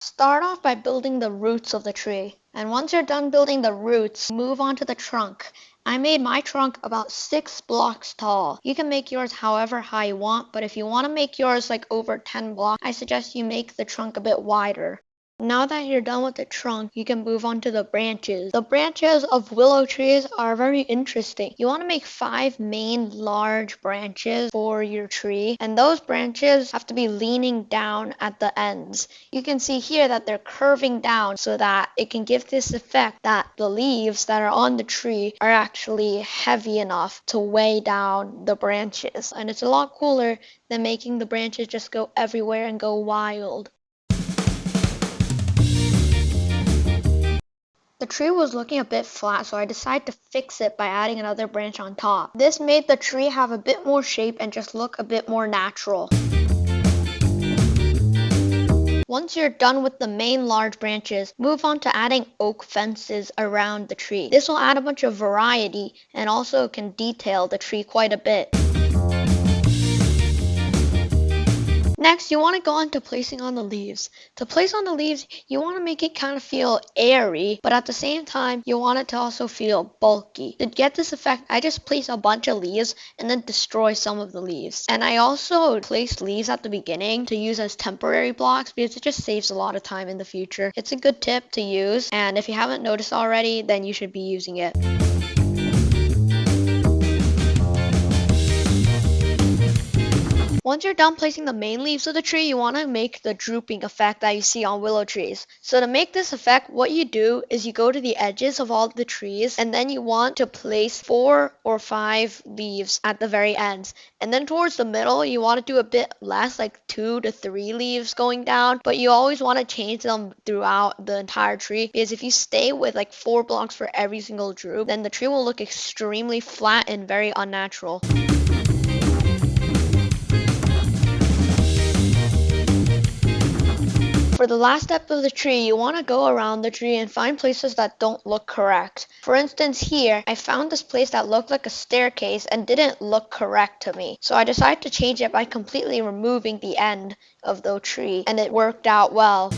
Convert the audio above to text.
Start off by building the roots of the tree. And once you're done building the roots, move on to the trunk. I made my trunk about 6 blocks tall. You can make yours however high you want, but if you want to make yours like over 10 blocks, I suggest you make the trunk a bit wider. Now that you're done with the trunk, you can move on to the branches. The branches of willow trees are very interesting. You want to make 5 main large branches for your tree, and those branches have to be leaning down at the ends. You can see here that they're curving down so that it can give this effect that the leaves that are on the tree are actually heavy enough to weigh down the branches. And it's a lot cooler than making the branches just go everywhere and go wild. The tree was looking a bit flat, so I decided to fix it by adding another branch on top. This made the tree have a bit more shape and just look a bit more natural. Once you're done with the main large branches, move on to adding oak fences around the tree. This will add a bunch of variety and also can detail the tree quite a bit. Next, you want to go on to placing on the leaves. To place on the leaves, you want to make it kind of feel airy, but at the same time, you want it to also feel bulky. To get this effect, I just place a bunch of leaves and then destroy some of the leaves. And I also place leaves at the beginning to use as temporary blocks because it just saves a lot of time in the future. It's a good tip to use, and if you haven't noticed already, then you should be using it. Once you're done placing the main leaves of the tree, you want to make the drooping effect that you see on willow trees. So to make this effect, what you do is you go to the edges of all the trees and then you want to place 4 or 5 leaves at the very ends. And then towards the middle, you want to do a bit less, like 2 to 3 leaves going down, but you always want to change them throughout the entire tree because if you stay with like 4 blocks for every single droop, then the tree will look extremely flat and very unnatural. For the last step of the tree, you want to go around the tree and find places that don't look correct. For instance, here, I found this place that looked like a staircase and didn't look correct to me. So I decided to change it by completely removing the end of the tree, and it worked out well.